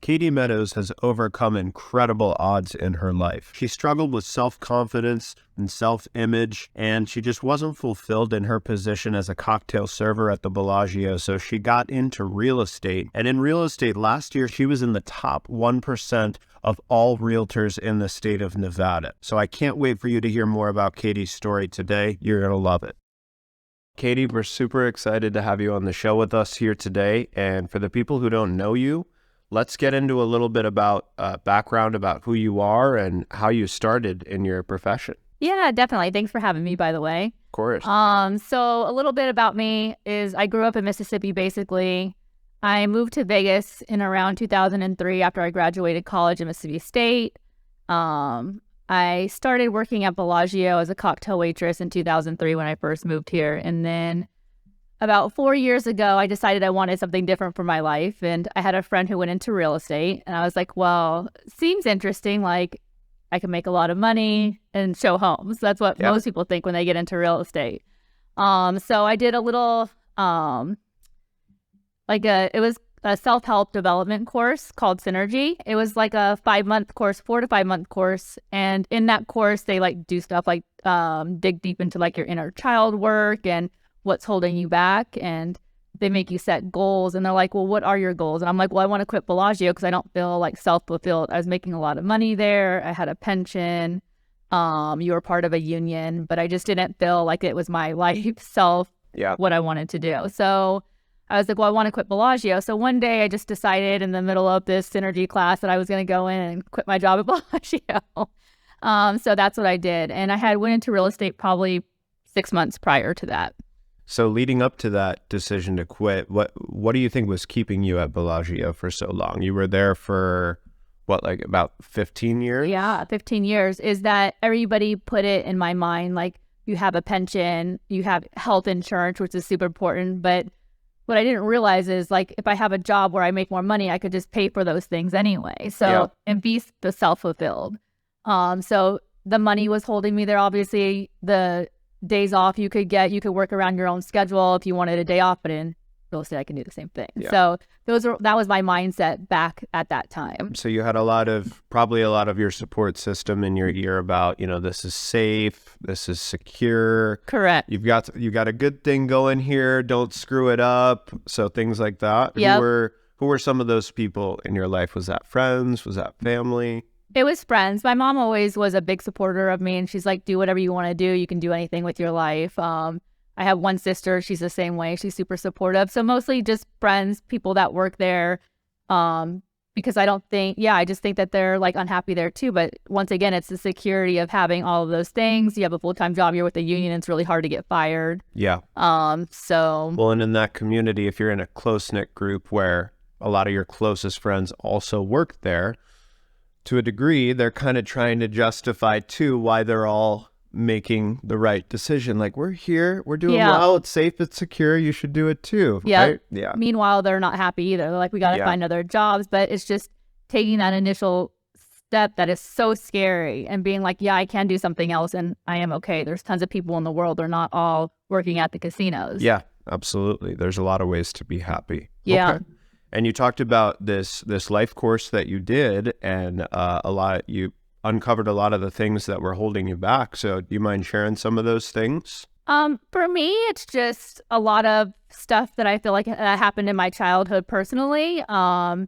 Katie Meadows has overcome incredible odds in her life. She struggled with self-confidence and self-image, and she just wasn't fulfilled in her position as a cocktail server at the Bellagio, so she got into real estate. And in real estate, last year, she was in the top 1% of all realtors in the state of Nevada. So I can't wait for you to hear more about Katie's story today. You're going to love it. Katie, we're super excited to have you on the show with us here today. And for the people who don't know you, let's get into a little bit about background about who you are and how you started in your profession. Yeah, definitely. Thanks for having me, by the way. Of course. So a little bit about me is I grew up in Mississippi, basically. I moved to Vegas in around 2003 after I graduated college at Mississippi State. I started working at Bellagio as a cocktail waitress in 2003 when I first moved here. And then about 4 years ago, I decided I wanted something different for my life. And I had a friend who went into real estate. And I was like, well, seems interesting. Like, I can make a lot of money and show homes. That's what most people think when they get into real estate. So I did a little, it was a self-help development course called Synergy. It was like a 5-month course, 4 to 5 month course. And in that course, they do stuff like dig deep into your inner child work and what's holding you back. And they make you set goals. And they're like, well, what are your goals? And I'm like, well, I want to quit Bellagio because I don't feel self-fulfilled. I was making a lot of money there. I had a pension. You were part of a union, but I just didn't feel like it was my life what I wanted to do. So I was like, well, I want to quit Bellagio. So one day I just decided in the middle of this Synergy class that I was going to go in and quit my job at Bellagio. So that's what I did. And I went into real estate probably 6 months prior to that. So leading up to that decision to quit, what do you think was keeping you at Bellagio for so long? You were there for about 15 years? Yeah, 15 years. Is that everybody put it in my mind, you have a pension, you have health insurance, which is super important, but what I didn't realize is if I have a job where I make more money, I could just pay for those things anyway. So, and be the self-fulfilled. So the money was holding me there. Obviously, the days off you could work around your own schedule if you wanted a day off, but in real estate, I can do the same thing. Yeah. So that was my mindset back at that time. So you had probably a lot of your support system in your ear about, this is safe, this is secure. Correct. You've got a good thing going here. Don't screw it up. So things like that. Yep. Who were some of those people in your life? Was that friends? Was that family? It was friends. My mom always was a big supporter of me, and she's like, do whatever you want to do. You can do anything with your life. I have one sister. She's the same way. She's super supportive. So mostly just friends, people that work there. Because I just think that they're unhappy there too. But once again, it's the security of having all of those things. You have a full-time job. You're with the union. It's really hard to get fired. Yeah. Well, and in that community, if you're in a close-knit group where a lot of your closest friends also work there, to a degree, they're kind of trying to justify too why they're all making the right decision. We're here, we're doing well, it's safe, it's secure, you should do it too. Right? Yeah. Meanwhile, they're not happy either. They're like, we got to find other jobs. But it's just taking that initial step that is so scary and being like, yeah, I can do something else and I am okay. There's tons of people in the world. They're not all working at the casinos. Yeah, absolutely. There's a lot of ways to be happy. Yeah. Okay. And you talked about this life course that you did, and you uncovered a lot of the things that were holding you back. So do you mind sharing some of those things? For me, it's just a lot of stuff that I feel like happened in my childhood personally, that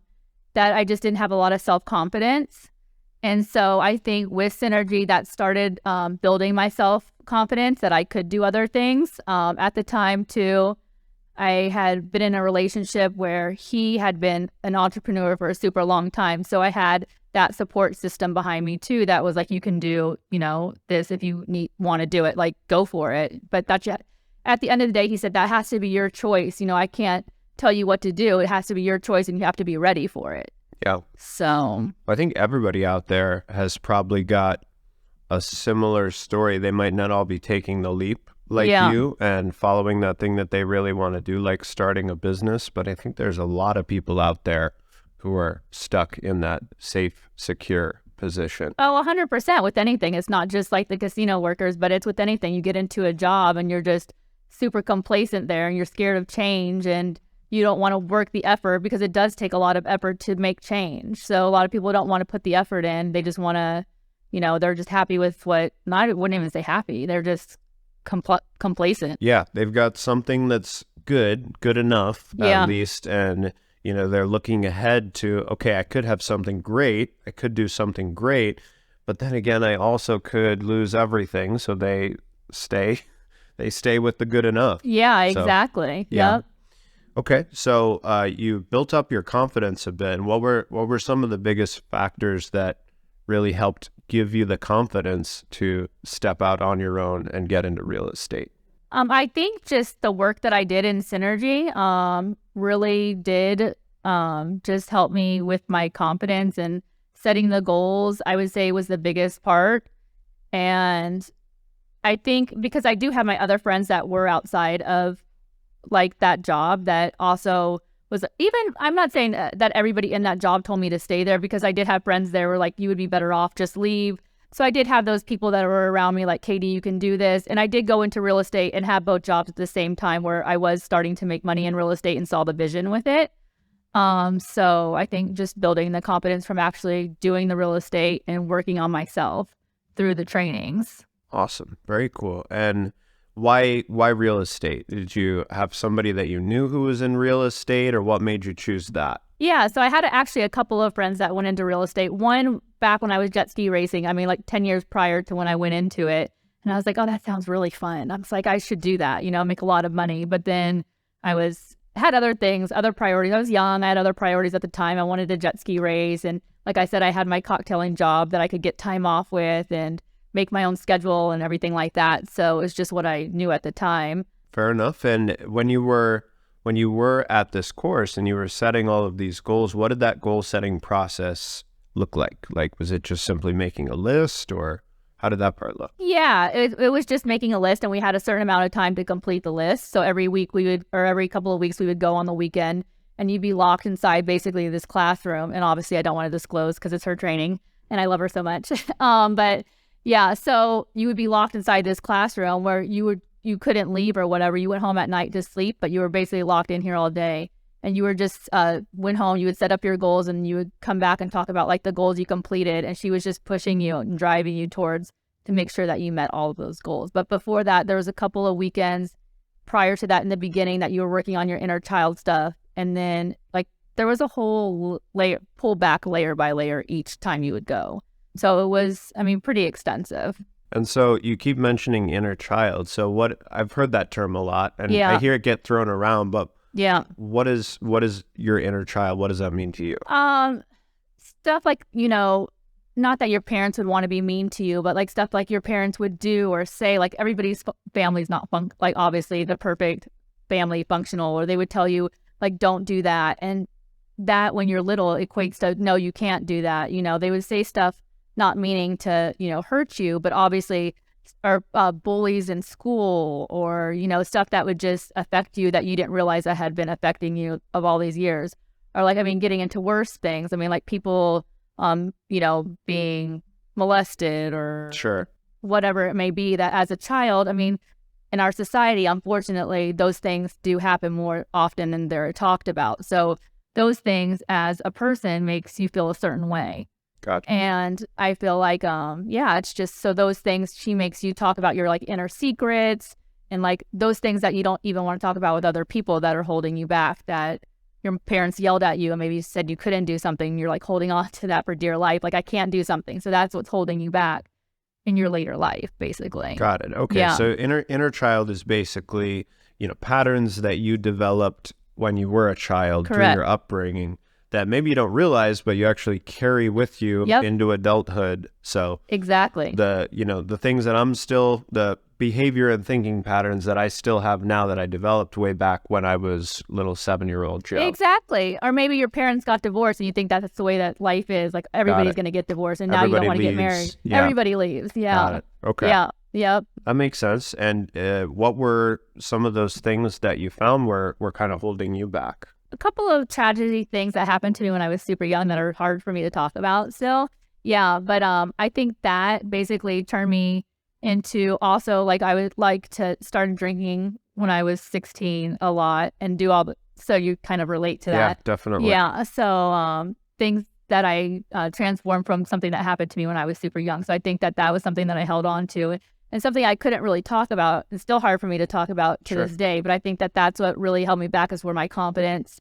I just didn't have a lot of self-confidence. And so I think with Synergy, that started building my self-confidence that I could do other things. At the time, too, I had been in a relationship where he had been an entrepreneur for a super long time. So I had that support system behind me too. That was you can do, this if you want to do it, go for it. But at the end of the day, he said, that has to be your choice. I can't tell you what to do. It has to be your choice and you have to be ready for it. Yeah. So I think everybody out there has probably got a similar story. They might not all be taking the leap you and following that thing that they really want to do, like starting a business. But I think there's a lot of people out there who are stuck in that safe, secure position. Oh, 100% with anything. It's not just like the casino workers, but it's with anything. You get into a job and you're just super complacent there and you're scared of change and you don't want to work the effort because it does take a lot of effort to make change. So a lot of people don't want to put the effort in. They just want to, they're just happy with I wouldn't even say happy. They're just complacent. Yeah, they've got something that's good enough at least, and they're looking ahead to, okay, I could have something great, I could do something great, but then again, I also could lose everything. So they stay with the good enough. Yeah, exactly. So, yeah. Yep. Okay, so you built up your confidence a bit, and what were some of the biggest factors that really helped give you the confidence to step out on your own and get into real estate? I think just the work that I did in Synergy really did just help me with my confidence, and setting the goals, I would say, was the biggest part. And I think because I do have my other friends that were outside of like that job that also was, even, I'm not saying that everybody in that job told me to stay there, because I did have friends there were like, you would be better off, just leave. So I did have those people that were around me like, Katie, you can do this. And I did go into real estate and have both jobs at the same time, where I was starting to make money in real estate and saw the vision with it. So I think just building the confidence from actually doing the real estate and working on myself through the trainings. Awesome. Very cool. And why real estate? Did you have somebody that you knew who was in real estate, or what made you choose that? Yeah, so I had actually a couple of friends that went into real estate. One back when I was jet ski racing, like 10 years prior to when I went into it. And I was like, oh, that sounds really fun. I was like, I should do that, make a lot of money. But then had other things, other priorities. I was young. I had other priorities at the time. I wanted to jet ski race. And like I said, I had my cocktailing job that I could get time off with and make my own schedule and everything like that. So it's just what I knew at the time. Fair enough. And when you were at this course and you were setting all of these goals, what did that goal setting process look like? Like, was it just simply making a list, or how did that part look? Yeah, it was just making a list, and we had a certain amount of time to complete the list. So every week every couple of weeks we would go on the weekend, and you'd be locked inside basically this classroom. And obviously I don't want to disclose because it's her training and I love her so much. But yeah, so you would be locked inside this classroom where you couldn't leave or whatever. You went home at night to sleep, but you were basically locked in here all day. And you were just went home, you would set up your goals, and you would come back and talk about like the goals you completed. And she was just pushing you and driving you towards to make sure that you met all of those goals. But before that, there was a couple of weekends prior to that in the beginning that you were working on your inner child stuff. And then like there was a whole layer, pull back layer by layer each time you would go. So it was, pretty extensive. And so you keep mentioning inner child. So I've heard that term a lot, and I hear it get thrown around, but yeah, what is your inner child? What does that mean to you? Stuff like, not that your parents would want to be mean to you, but like stuff like your parents would do or say. Like everybody's family's not like obviously the perfect family functional, or they would tell you like, don't do that. And that when you're little equates to, no, you can't do that. They would say stuff not meaning to, hurt you, but obviously are bullies in school, or, stuff that would just affect you that you didn't realize that had been affecting you of all these years. Or like, getting into worse things. Like people, being molested or sure, whatever it may be, that as a child, in our society, unfortunately, those things do happen more often than they're talked about. So those things as a person makes you feel a certain way. Gotcha. And I feel like, it's just, so those things, she makes you talk about your like inner secrets and like those things that you don't even want to talk about with other people that are holding you back, that your parents yelled at you and maybe said you couldn't do something. You're like holding on to that for dear life. Like, I can't do something. So that's what's holding you back in your later life, basically. Got it. Okay. Yeah. So inner child is basically, patterns that you developed when you were a child. Correct. Through your upbringing that maybe you don't realize, but you actually carry with you into adulthood. So exactly, the things that the behavior and thinking patterns that I still have now that I developed way back when I was little 7-year-old Joe. Exactly. Or maybe your parents got divorced and you think that's the way that life is. Like everybody's going to get divorced, and now you don't want to get married. Yeah. Everybody leaves. Yeah. Got it. Okay. Yeah. Yep. That makes sense. And what were some of those things that you found were kind of holding you back? A couple of tragedy things that happened to me when I was super young that are hard for me to talk about still. Yeah. But I think that basically turned me into also, like, I would like to start drinking when I was 16 a lot and do all so you kind of relate to Yeah, that. definitely. Yeah. So things that I transformed from something that happened to me when I was super young. So I think that was something that I held on to, and something I couldn't really talk about. It's still hard for me to talk about to Sure. this day, but I think that that's what really held me back, is where my confidence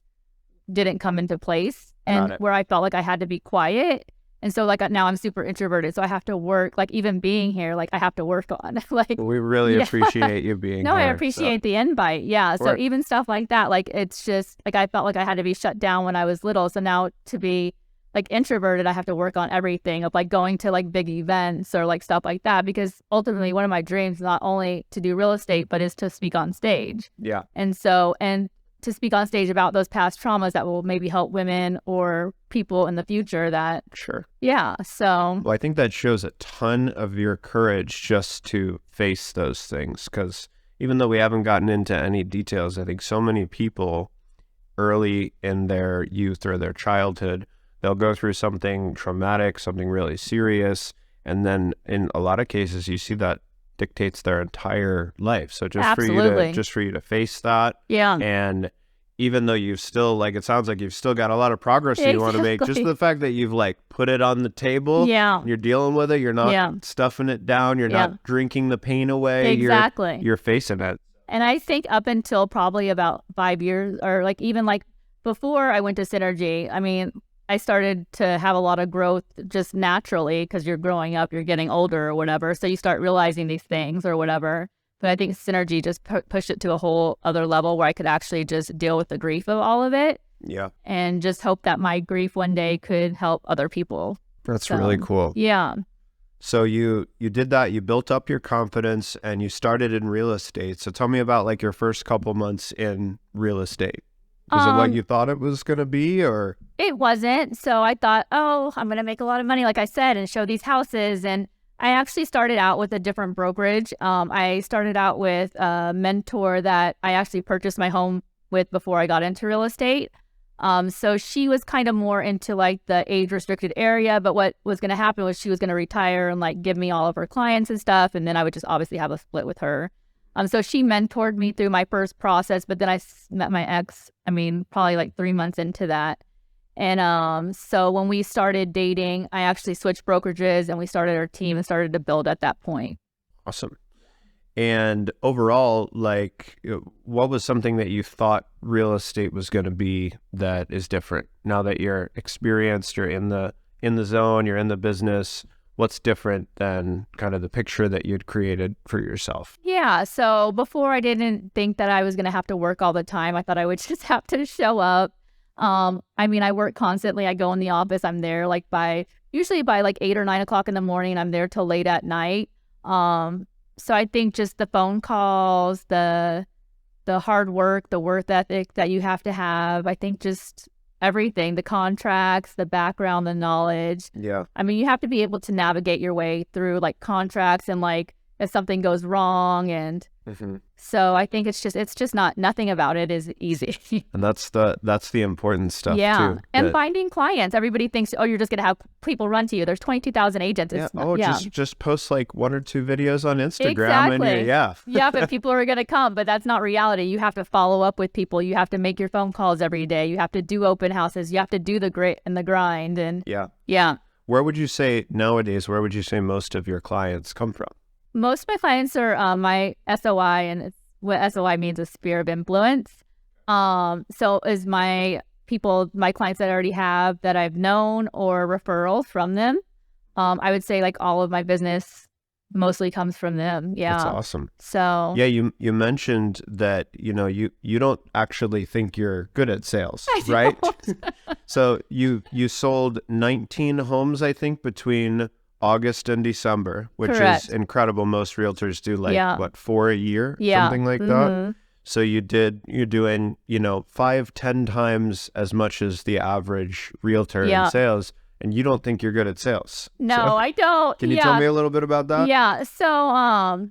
didn't come into place, Got and it. where I felt like I had to be quiet. And so like now I'm super introverted, so I have to work, like even being here, like I have to work on like, We really yeah. appreciate you being No, I here. appreciate the invite. Yeah. So Right. even stuff like that, like it's just like I felt like I had to be shut down when I was little. So now to be like introverted, I have to work on everything of like going to like big events or like stuff like that, because ultimately one of my dreams is not only to do real estate, but is to speak on stage. Yeah. And so, and to speak on stage about those past traumas that will maybe help women or people in the future that, Sure. yeah. So, Well, I think that shows a ton of your courage just to face those things, because even though we haven't gotten into any details, I think so many people early in their youth or their childhood, they'll go through something traumatic, something really serious, and then in a lot of cases you see that dictates their entire life. So absolutely. just for you to face that, Yeah. and even though you've still, like, it sounds like you've still got a lot of progress that you want to make, just Exactly. the fact that you've like put it on the table, Yeah. you're dealing with it, you're not Yeah. stuffing it down, you're Yeah. not drinking the pain away, Exactly. you're facing it. And I think up until probably about 5 years, or like even like before I went to Synergy, I mean, I started to have a lot of growth just naturally, because you're growing up, you're getting older or whatever. So you start realizing these things or whatever. But I think Synergy just pushed it to a whole other level where I could actually just deal with the grief of all of it, Yeah. and just hope that my grief one day could help other people. That's So, really cool. Yeah. So you did that, you built up your confidence, and you started in real estate. So tell me about like your first couple months in real estate. Was it what you thought it was going to be, or? It wasn't. So I thought, oh, I'm going to make a lot of money, like I said, and show these houses. And I actually started out with a different brokerage. I started out with a mentor that I actually purchased my home with before I got into real estate. So she was kind of more into like the age restricted area, but what was going to happen was she was going to retire and like give me all of her clients and stuff. And then I would just obviously have a split with her. So she mentored me through my first process, but then I met my ex, I mean, probably like 3 months into that. And so when we started dating, I actually switched brokerages and we started our team and started to build at that point. Awesome. And overall, like, what was something that you thought real estate was going to be that is different now that you're experienced, you're in the zone, you're in the business? What's different than kind of the picture that you'd created for yourself? Yeah. So before, I didn't think that I was going to have to work all the time. I thought I would just have to show up. I mean, I work constantly. I go in the office. I'm there like usually by like 8 or 9 o'clock in the morning. I'm there till late at night. So I think just the phone calls, the hard work, the work ethic that you have to have, I think just everything, the contracts, the background, the knowledge. Yeah. I mean, you have to be able to navigate your way through like contracts and like if something goes wrong. And so I think it's just nothing about it is easy. And that's the important stuff Yeah. too. And finding clients. Everybody thinks, oh, you're just going to have people run to you. There's 22,000 agents. Yeah. It's not, Just post like 1 or 2 videos on Instagram. Exactly. And yeah. Yeah, but people are going to come, but that's not reality. You have to follow up with people. You have to make your phone calls every day. You have to do open houses. You have to do the grit and the grind. And yeah. Where would you say most of your clients come from? Most of my clients are my SOI, and what SOI means is sphere of influence. So is my clients that I already have that I've known or referrals from them. I would say like all of my business mostly comes from them. Yeah. That's awesome. So yeah, you mentioned that, you don't actually think you're good at sales, right? So you sold 19 homes, I think, between August and December, which Correct. is incredible. Most realtors do like 4 a year, Yeah. something like that. So you're doing, 5-10 times as much as the average realtor in sales, and you don't think you're good at sales. No, So, I don't. can you tell me a little bit about that? Yeah. So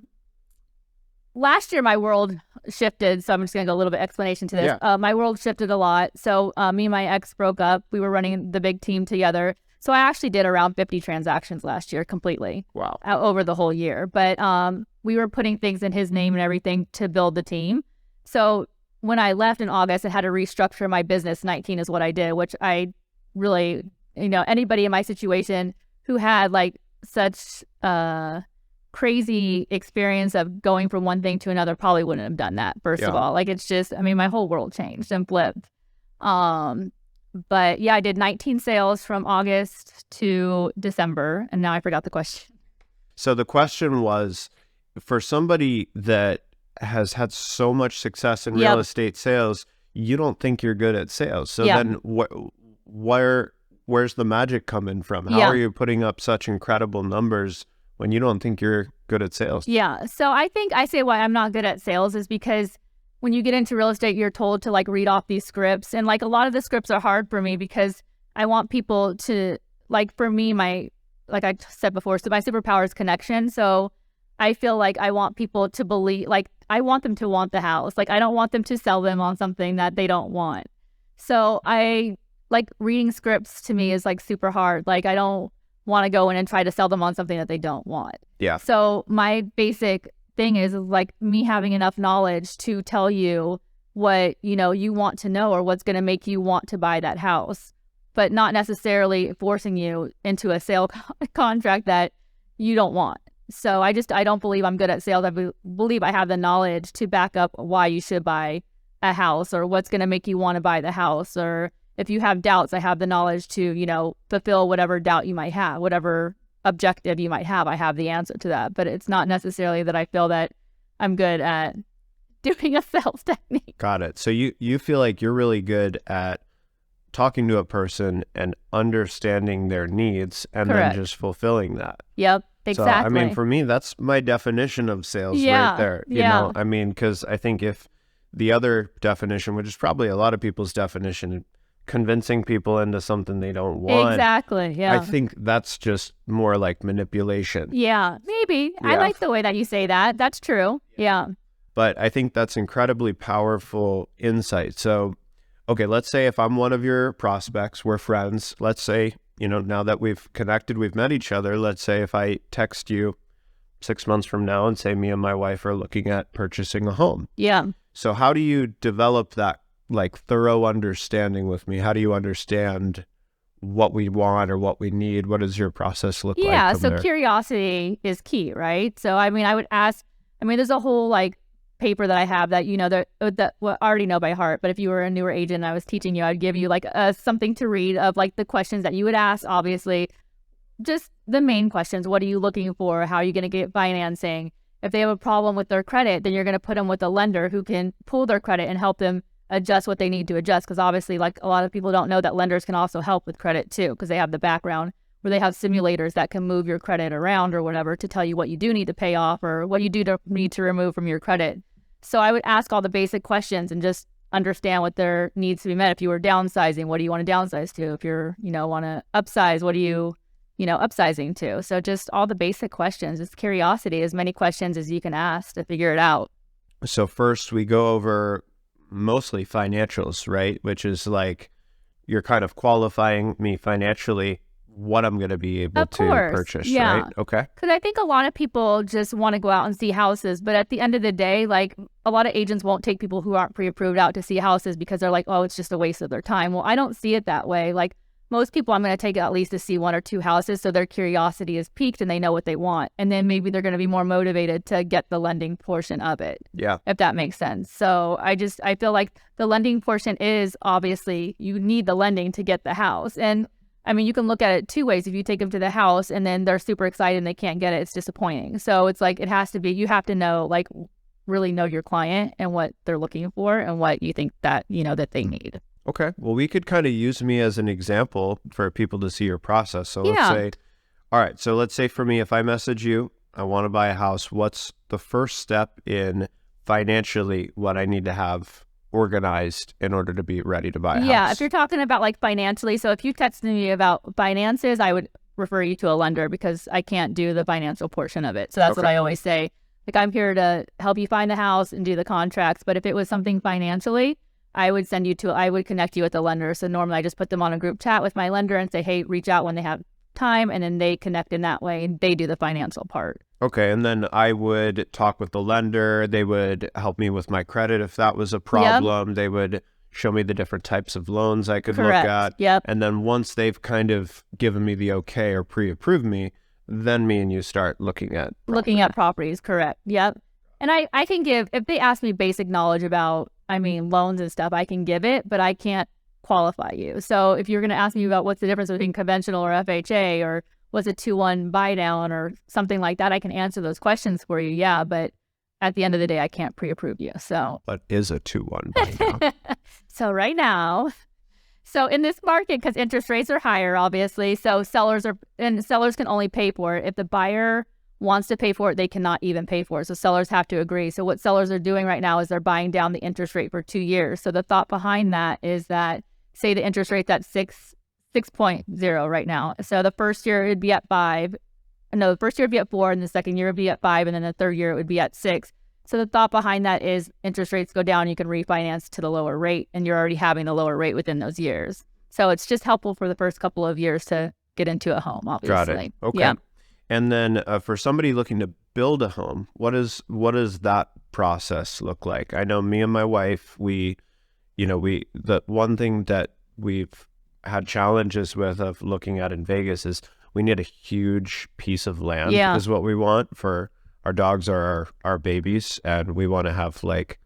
last year my world shifted. So I'm just gonna go a little bit explanation to this. Yeah. My world shifted a lot. So me and my ex broke up. We were running the big team together. So I actually did around 50 transactions last year completely. Wow. Over the whole year. But we were putting things in his name and everything to build the team. So when I left in August, I had to restructure my business. 19 is what I did, which I really, anybody in my situation who had like such crazy experience of going from one thing to another probably wouldn't have done that, first of all. Like, it's just, my whole world changed and flipped. But yeah, I did 19 sales from August to December, and now I forgot the question. So the question was, for somebody that has had so much success in real estate sales, you don't think you're good at sales. So then where's the magic coming from? How are you putting up such incredible numbers when you don't think you're good at sales? Yeah. So I think I say why I'm not good at sales is because when you get into real estate, you're told to like read off these scripts. And like a lot of the scripts are hard for me because I want people to, like, for me, like I said before, so my superpower is connection. So I feel like I want people to believe, like, I want them to want the house. Like, I don't want them to sell them on something that they don't want. So like reading scripts to me is like super hard. Like, I don't want to go in and try to sell them on something that they don't want. Yeah. So my basic thing is like me having enough knowledge to tell you what, you want to know or what's going to make you want to buy that house, but not necessarily forcing you into a sale contract that you don't want. So I don't believe I'm good at sales. I believe I have the knowledge to back up why you should buy a house or what's going to make you want to buy the house. Or if you have doubts, I have the knowledge to, fulfill whatever doubt you might have, whatever objective you might have. I have the answer to that. But it's not necessarily that I feel that I'm good at doing a sales technique. Got it. So you feel like you're really good at talking to a person and understanding their needs and Correct. then just fulfilling that. Yep. Exactly. So, for me, that's my definition of sales right there. Yeah. Because I think if the other definition, which is probably a lot of people's definition, convincing people into something they don't want. Exactly. Yeah. I think that's just more like manipulation. Yeah, maybe. Yeah. I like the way that you say that. That's true. Yeah. But I think that's incredibly powerful insight. So, okay, let's say if I'm one of your prospects, we're friends. Let's say, now that we've connected, we've met each other. Let's say if I text you 6 months from now and say me and my wife are looking at purchasing a home. Yeah. So how do you develop that like thorough understanding with me? How do you understand what we want or what we need? What does your process look like? Yeah. So there? curiosity is key, right? So, I would ask, there's a whole like paper that I have that, that I already know by heart. But if you were a newer agent and I was teaching you, I'd give you like something to read of like the questions that you would ask, obviously, just the main questions. What are you looking for? How are you going to get financing? If they have a problem with their credit, then you're going to put them with a lender who can pull their credit and help them adjust what they need to adjust. Because obviously, like a lot of people don't know that lenders can also help with credit too, because they have the background where they have simulators that can move your credit around or whatever to tell you what you do need to pay off or what you need to remove from your credit. So I would ask all the basic questions and just understand what their needs to be met. If you were downsizing, what do you want to downsize to? If you're, want to upsize, what do you upsizing to? So just all the basic questions. It's curiosity, as many questions as you can ask to figure it out. So first we go over mostly financials, right? Which is like, you're kind of qualifying me financially, what I'm going to be able to purchase, right? Okay. Because I think a lot of people just want to go out and see houses, but at the end of the day, like a lot of agents won't take people who aren't pre-approved out to see houses because they're like, oh, it's just a waste of their time. Well, I don't see it that way. Like most people, I'm going to take at least to see 1 or 2 houses so their curiosity is piqued and they know what they want. And then maybe they're going to be more motivated to get the lending portion of it. Yeah. If that makes sense. So I feel like the lending portion is obviously you need the lending to get the house. And you can look at it 2 ways. If you take them to the house and then they're super excited and they can't get it, it's disappointing. So it's like, it has to be, you have to know, like really know your client and what they're looking for and what you think that, that they need. Okay. Well, we could kind of use me as an example for people to see your process. So let's say, all right, so let's say for me, if I message you, I want to buy a house, what's the first step in financially what I need to have organized in order to be ready to buy a house? Yeah, if you're talking about like financially, so if you texted me about finances, I would refer you to a lender because I can't do the financial portion of it. So that's what I always say. Like, I'm here to help you find a house and do the contracts. But if it was something financially, I would connect you with a lender. So normally I just put them on a group chat with my lender and say, hey, reach out when they have time, and then they connect in that way and they do the financial part. Okay, and then I would talk with the lender. They would help me with my credit if that was a problem. They would show me the different types of loans I could look at. Yep. And then once they've kind of given me the okay or pre-approved me, then me and you start looking at properties. Correct. Yep. And I can give, if they ask me basic knowledge about, loans and stuff, I can give it, but I can't qualify you. So if you're going to ask me about what's the difference between conventional or FHA, or what's a 2-1 buy down or something like that, I can answer those questions for you. Yeah. But at the end of the day, I can't pre-approve you. So what is a 2-1 buy down? So right now, so in this market, because interest rates are higher, obviously, so sellers can only pay for it. If the buyer wants to pay for it, they cannot even pay for it. So sellers have to agree. So what sellers are doing right now is they're buying down the interest rate for 2 years. So the thought behind that is that, say the interest rate's at 6.0 right now. So the first year it'd be at 5. No, the first year would be at 4, and the second year would be at 5, and then the third year it would be at 6. So the thought behind that is interest rates go down, you can refinance to the lower rate, and you're already having the lower rate within those years. So it's just helpful for the first couple of years to get into a home, obviously. Got it. Okay. Yeah. And then for somebody looking to build a home, what does that process look like? I know me and my wife, the one thing that we've had challenges with of looking at in Vegas is we need a huge piece of land is what we want for our dogs are our babies, and we want to have like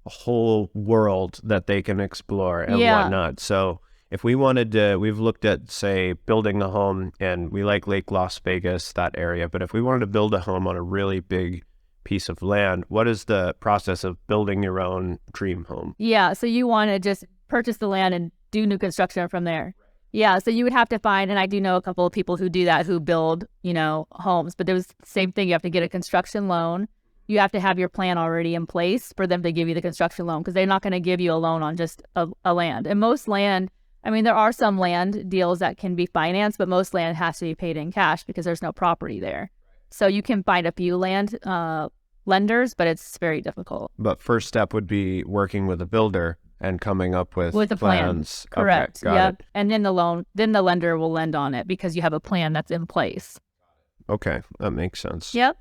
a whole world that they can explore and whatnot. So if we wanted to, we've looked at, say, building a home, and we like Lake Las Vegas, that area. But if we wanted to build a home on a really big piece of land, what is the process of building your own dream home? Yeah. So you want to just purchase the land and do new construction from there. Yeah. So you would have to find, and I do know a couple of people who do that, who build, homes, but there's the same thing. You have to get a construction loan. You have to have your plan already in place for them to give you the construction loan, because they're not going to give you a loan on just a land. And most land, there are some land deals that can be financed, but most land has to be paid in cash because there's no property there. So you can find a few land lenders, but it's very difficult. But first step would be working with a builder and coming up with a plans. Plan. Correct. Okay, got it. And then the lender will lend on it because you have a plan that's in place. Okay, that makes sense. Yep.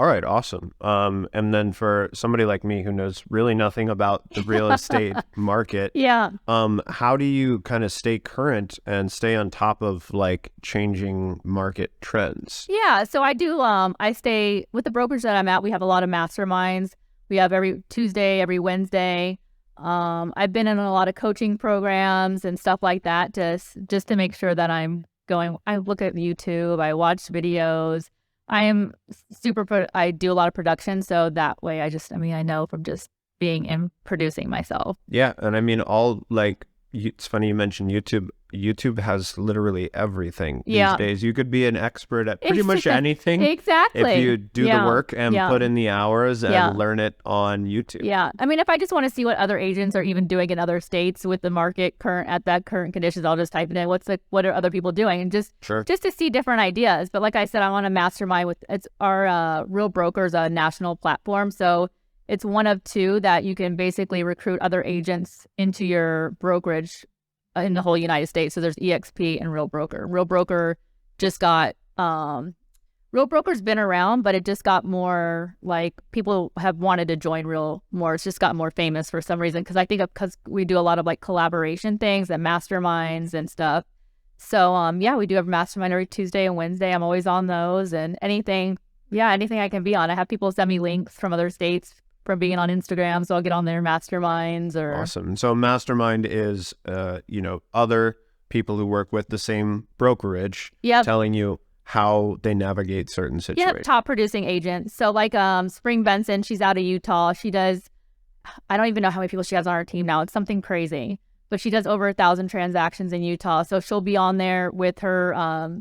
All right, awesome. And then for somebody like me who knows really nothing about the real estate market, how do you kind of stay current and stay on top of like changing market trends? Yeah, so I do. I stay with the brokerage that I'm at. We have a lot of masterminds. We have every Tuesday, every Wednesday. I've been in a lot of coaching programs and stuff like that, just to make sure that I'm going. I look at YouTube. I watch videos. I am I do a lot of production, so that way I know from just being and producing myself. Yeah, and it's funny you mentioned YouTube. YouTube has literally everything these days. You could be an expert at pretty much anything. Exactly. If you do the work and put in the hours and learn it on YouTube. Yeah. If I just want to see what other agents are even doing in other states with the market current conditions, I'll just type it in. What are other people doing? And just to see different ideas. But like I said, I want to mastermind with our Real Brokers, a national platform. So it's one of 2 that you can basically recruit other agents into your brokerage in the whole United States. So there's EXP and Real Broker. Real Broker just got, Real Broker's been around, but it just got more, like, people have wanted to join more. It's just got more famous for some reason. Because we do a lot of like collaboration things and masterminds and stuff. So we do have a mastermind every Tuesday and Wednesday. I'm always on those, and anything I can be on. I have people send me links from other states from being on Instagram, so I'll get on their masterminds. Awesome. So mastermind is other people who work with the same brokerage telling you how they navigate certain situations. Yeah, top producing agents. So like Spring Benson, she's out of Utah. She does, I don't even know how many people she has on her team now. It's something crazy, but she does over 1,000 transactions in Utah. So she'll be on there with her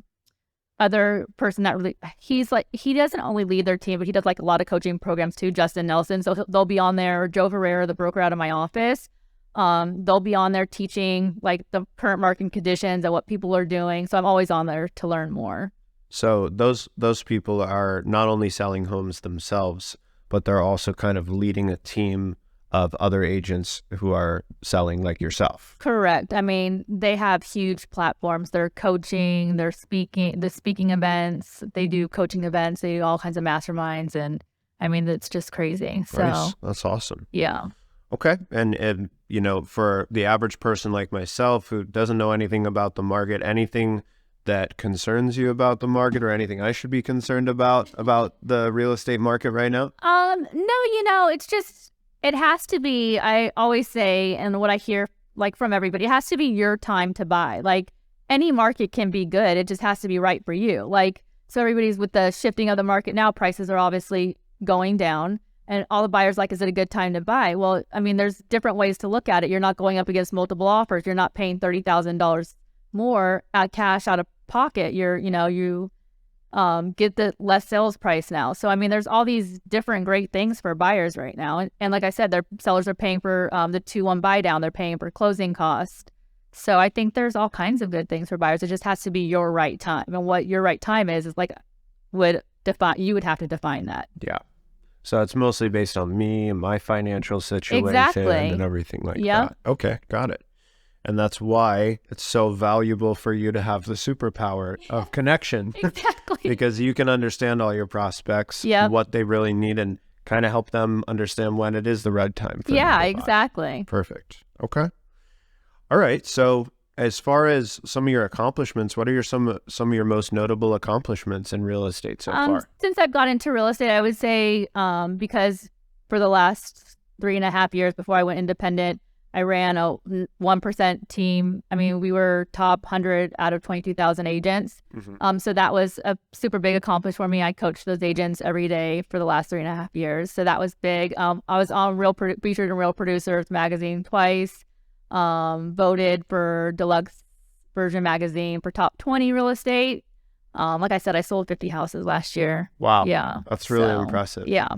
other person that really, he doesn't only lead their team, but he does like a lot of coaching programs too, Justin Nelson. So they'll be on there. Joe Ferreira, the broker out of my office, they'll be on there teaching like the current market conditions and what people are doing. So I'm always on there to learn more. So those people are not only selling homes themselves, but they're also kind of leading a team of other agents who are selling like yourself. Correct. I mean, they have huge platforms. They're coaching, they're speaking, the speaking events, they do coaching events, they do all kinds of masterminds. And I mean, it's just crazy. So, Nice. That's awesome. yeah. Okay. And, you know, for the average person like myself who doesn't know anything about the market, anything that concerns you about the market or anything I should be concerned about the real estate market right now? No, you know, it's just, it has to be, I always say, and what I hear like from everybody, it has to be your time to buy. Like any market can be good. It just has to be right for you. Like, so everybody's with the shifting of the market now, prices are obviously going down and all the buyers like, is it a good time to buy? Well, I mean, there's different ways to look at it. You're not going up against multiple offers. You're not paying $30,000 more cash out of pocket. You get the less sales price now. So, I mean, there's all these different great things for buyers right now. And like I said, their sellers are paying for the 2-1 buy down. They're paying for closing cost. So I think there's all kinds of good things for buyers. It just has to be your right time. And what your right time is like, you would have to define that. Yeah. So it's mostly based on me and my financial situation Exactly. and everything like Yep. that. Okay, got it. And that's why it's so valuable for you to have the superpower of connection. Exactly. Because you can understand all your prospects, Yep. what they really need, and kind of help them understand when it is the right time for them Yeah, to buy. exactly. Perfect. Okay. All right. So as far as some of your accomplishments, what are some of your most notable accomplishments in real estate so far? Since I've got into real estate, I would say because for the last 3.5 years before I went independent, I ran a 1% team. I mean, we were top 100 out of 22,000 agents. Mm-hmm. So that was a super big accomplishment for me. I coached those agents every day for the last 3.5 years. So that was big. I was on featured in Real Producers magazine twice. Voted for Deluxe Version magazine for top 20 real estate. Like I said, I sold 50 houses last year. Wow. Yeah. That's really impressive. Yeah.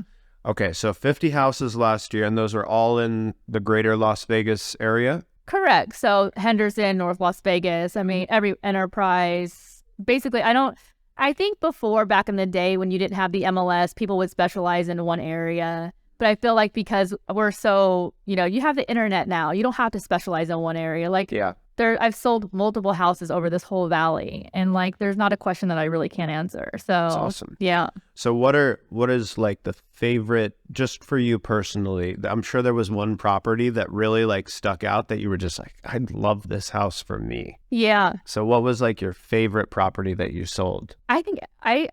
Okay, so 50 houses last year, and those are all in the greater Las Vegas area? Correct. So Henderson, North Las Vegas, I mean, every enterprise, basically, I think before, back in the day when you didn't have the MLS, people would specialize in one area. But I feel like because we're so, you have the internet now, you don't have to specialize in one area. Like, Yeah. I've sold multiple houses over this whole valley, and like, there's not a question that I really can't answer. So That's awesome. Yeah. So what is like the favorite, just for you personally? I'm sure there was one property that really like stuck out that you were just like, I love this house for me. Yeah. So what was like your favorite property that you sold? I think I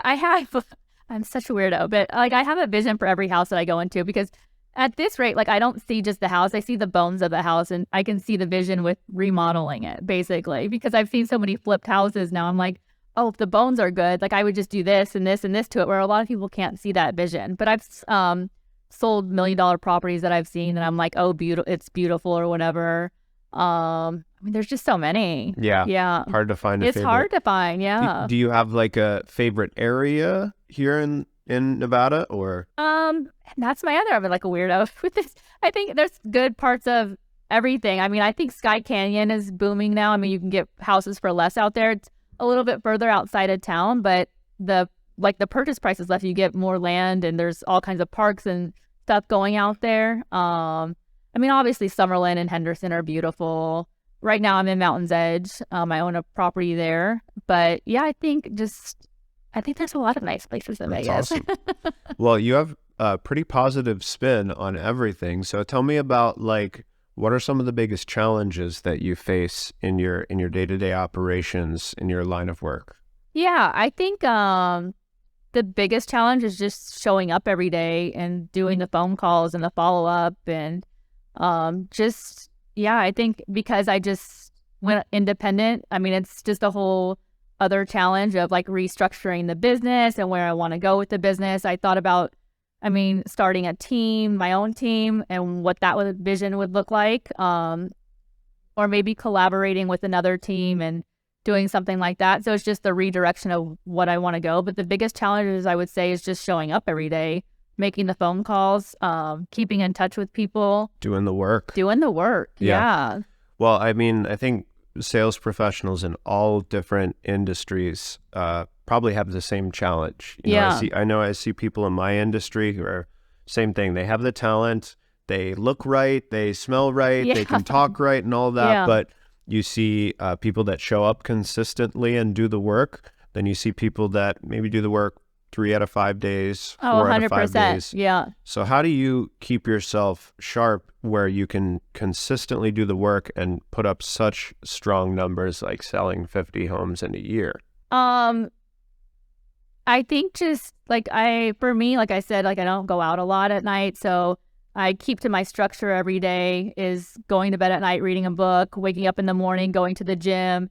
have, I'm such a weirdo, but like I have a vision for every house that I go into, because at this rate, like I don't see just the house, I see the bones of the house, and I can see the vision with remodeling it, basically, because I've seen so many flipped houses now. I'm like, oh, if the bones are good, like I would just do this and this and this to it, where a lot of people can't see that vision. But I've sold $1 million properties that I've seen and I'm like, oh, it's beautiful or whatever. I mean, there's just so many. Yeah. Yeah. Hard to find It's hard to find. Yeah. Do you have like a favorite area here in Nevada, or? That's my other, I'm like a weirdo with this. I think there's good parts of everything. I mean, I think Sky Canyon is booming now. I mean, you can get houses for less out there. It's a little bit further outside of town, but the purchase price is less. You get more land, and there's all kinds of parks and stuff going out there. I mean, obviously Summerlin and Henderson are beautiful. Right now I'm in Mountain's Edge. I own a property there, but yeah, I think there's a lot of nice places in Vegas. Awesome. Well, you have a pretty positive spin on everything. So tell me about like, what are some of the biggest challenges that you face in your day-to-day operations in your line of work? Yeah, I think the biggest challenge is just showing up every day and doing the phone calls and the follow-up, and I think because I just went independent, I mean, it's just a whole other challenge of like restructuring the business and where I want to go with the business. I thought about, starting a team, my own team, and what that vision would look like, or maybe collaborating with another team and doing something like that. So it's just the redirection of what I want to go. But the biggest challenges, I would say, is just showing up every day, making the phone calls, keeping in touch with people. Doing the work. Yeah. Well, I mean, I think sales professionals in all different industries probably have the same challenge. I see people in my industry who are same thing. They have the talent, they look right, they smell right, they can talk right and all that. Yeah. But you see people that show up consistently and do the work. Then you see people that maybe do the work 3 out of 5 days, 4 out of 5 days. Yeah. So how do you keep yourself sharp where you can consistently do the work and put up such strong numbers like selling 50 homes in a year? I think just like for me, like I said, like I don't go out a lot at night. So I keep to my structure every day is going to bed at night, reading a book, waking up in the morning, going to the gym,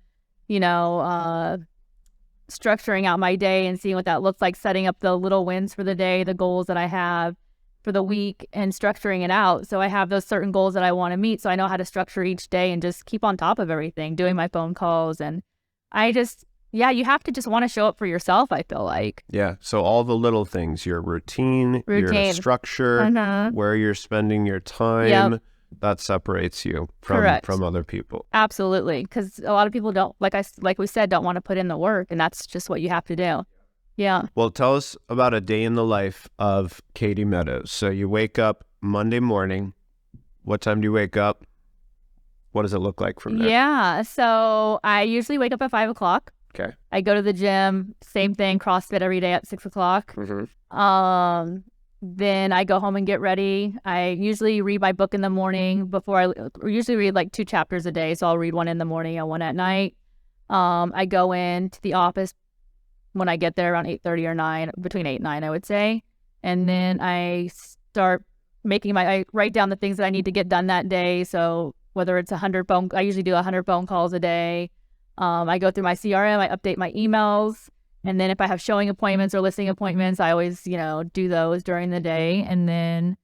structuring out my day and seeing what that looks like, setting up the little wins for the day, the goals that I have for the week and structuring it out. So I have those certain goals that I want to meet. So I know how to structure each day and just keep on top of everything, doing my phone calls. And you have to just want to show up for yourself, I feel like. Yeah. So all the little things, your routine. Your structure, where you're spending your time, that separates you from other people. Absolutely. Because a lot of people don't, like we said, don't want to put in the work. And that's just what you have to do. Yeah. Well, tell us about a day in the life of Katie Meadows. So you wake up Monday morning. What time do you wake up? What does it look like from there? Yeah. So I usually wake up at 5 o'clock. Okay. I go to the gym, same thing, CrossFit every day at 6 o'clock. Then I go home and get ready. I usually read my book in the morning before I usually read like 2 chapters a day. So I'll read one in the morning and one at night. I go into the office when I get there around 8:30 or 9, between 8 and 9, I would say. And then I start I write down the things that I need to get done that day. So whether it's I usually do 100 phone calls a day. I go through my CRM, I update my emails. And then if I have showing appointments or listing appointments, I always, do those during the day. And then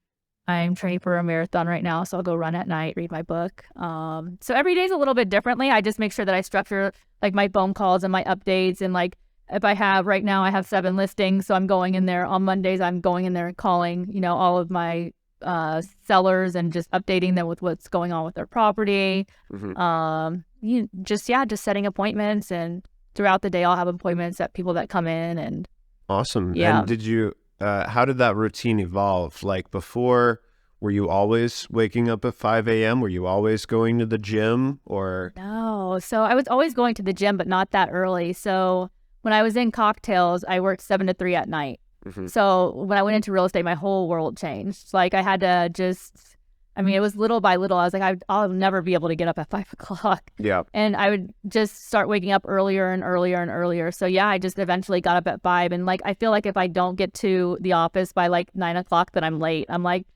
I'm training for a marathon right now. So I'll go run at night, read my book. So every day's a little bit differently. I just make sure that I structure like my phone calls and my updates. And like if right now I have 7 listings. So I'm going in there on Mondays, I'm going in there and calling, all of my sellers and just updating them with what's going on with their property. Just setting appointments, and throughout the day I'll have appointments at people that come in. And awesome. And did you how did that routine evolve? Like before, were you always waking up at 5 a.m.? Were you always going to the gym or? No. So I was always going to the gym, but not that early. So when I was in cocktails, I worked 7 to 3 at night. So when I went into real estate, my whole world changed. Like I had to it was little by little. I was like, I'll never be able to get up at 5 o'clock. Yeah. And I would just start waking up earlier and earlier and earlier. So yeah, I just eventually got up at 5. And like, I feel like if I don't get to the office by like 9 o'clock, then I'm late. I'm like,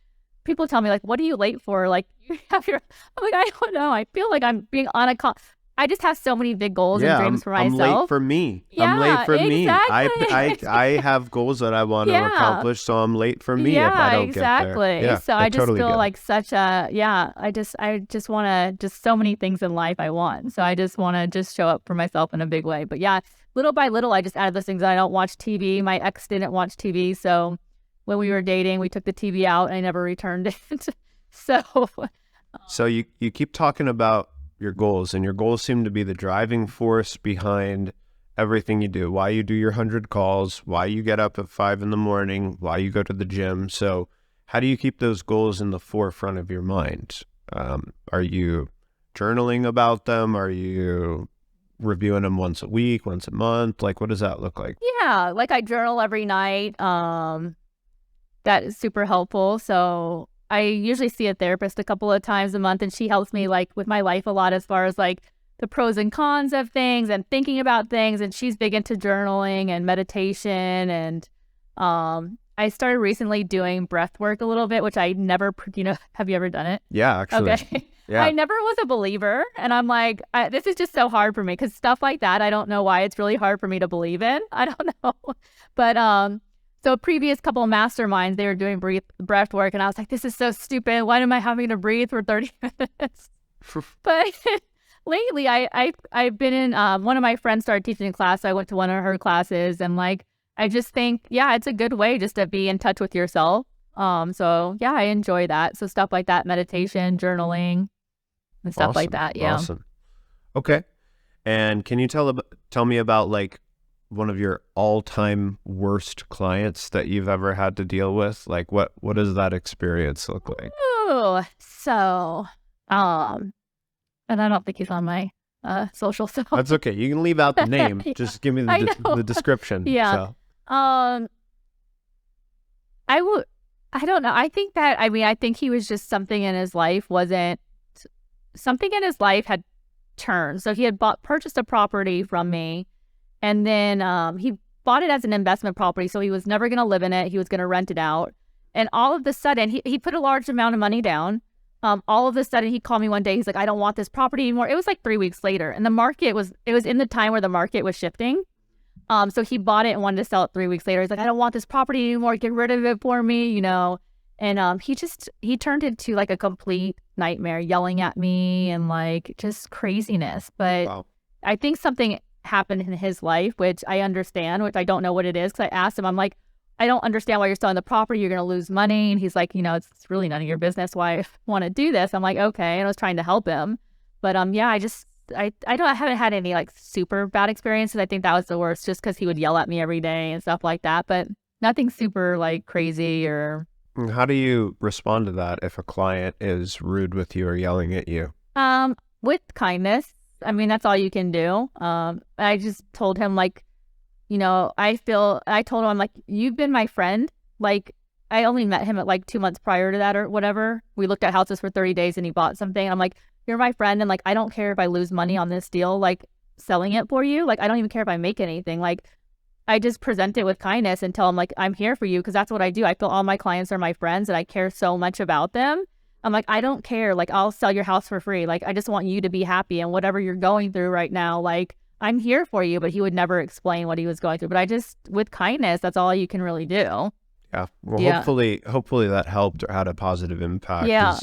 people tell me like, what are you late for? Like you have I'm like, I don't know. I feel like I'm being on a call. I just have so many big goals and dreams for myself. I'm late for me. Yeah, I'm late for me. Exactly. I have goals that I want to accomplish, so I'm late for me if I don't get there. Yeah, so I just totally feel like such a, I just want to, so many things in life I want. So I just want to just show up for myself in a big way. But yeah, little by little, I just added those things. I don't watch TV. My ex didn't watch TV. So when we were dating, we took the TV out and I never returned it. So you keep talking about your goals, and your goals seem to be the driving force behind everything you do, why you do your 100 calls, why you get up at 5 in the morning, why you go to the gym. So how do you keep those goals in the forefront of your mind? Are you journaling about them? Are you reviewing them once a week, once a month? Like, what does that look like? Yeah, like I journal every night. That is super helpful. So I usually see a therapist a couple of times a month, and she helps me like with my life a lot as far as like the pros and cons of things and thinking about things. And she's big into journaling and meditation. And I started recently doing breath work a little bit, which I never, have you ever done it? Yeah, actually. Okay. Yeah. I never was a believer. And I'm like, this is just so hard for me because stuff like that, I don't know why it's really hard for me to believe in. I don't know. But so previous couple of masterminds, they were doing breath work, and I was like, this is so stupid. Why am I having to breathe for 30 minutes? But lately, I've been in, one of my friends started teaching a class. So I went to one of her classes, and like, I just think, it's a good way just to be in touch with yourself. So yeah, I enjoy that. So stuff like that, meditation, journaling, and stuff like that. Yeah. Awesome. Okay. And can you tell me about like one of your all-time worst clients that you've ever had to deal with? Like what does that experience look like? Oh, so, and I don't think he's on my social, so That's okay. You can leave out the name. Yeah, Just give me I know. the description. Yeah. So. I would, I don't know. I think that, I think he was just something in his life had turned. So he had purchased a property from me, and then he bought it as an investment property. So he was never going to live in it. He was going to rent it out. And all of a sudden, he put a large amount of money down. All of a sudden, he called me one day. He's like, I don't want this property anymore. It was like 3 weeks later. And it was in the time where the market was shifting. So he bought it and wanted to sell it 3 weeks later. He's like, I don't want this property anymore. Get rid of it for me, And he turned into like a complete nightmare, yelling at me and like just craziness. But Wow. I think something happened in his life, which I understand, which I don't know what it is. Because I asked him, I'm like, I don't understand why you're selling the property. You're going to lose money. And he's like, it's really none of your business why I want to do this. I'm like, okay. And I was trying to help him. But I haven't had any like super bad experiences. I think that was the worst just because he would yell at me every day and stuff like that. But nothing super like crazy or. How do you respond to that if a client is rude with you or yelling at you? With kindness. I mean, that's all you can do. I just told him like, I told him, I'm like, you've been my friend. Like, I only met him at like 2 months prior to that or whatever. We looked at houses for 30 days and he bought something. I'm like, you're my friend. And like, I don't care if I lose money on this deal, like selling it for you. Like, I don't even care if I make anything. Like, I just present it with kindness and tell them like, I'm here for you. Cause that's what I do. I feel all my clients are my friends and I care so much about them. I'm like, I don't care. Like, I'll sell your house for free. Like, I just want you to be happy and whatever you're going through right now, like, I'm here for you. But he would never explain what he was going through. But with kindness, that's all you can really do. Yeah. Well, Yeah. hopefully that helped or had a positive impact. Yeah.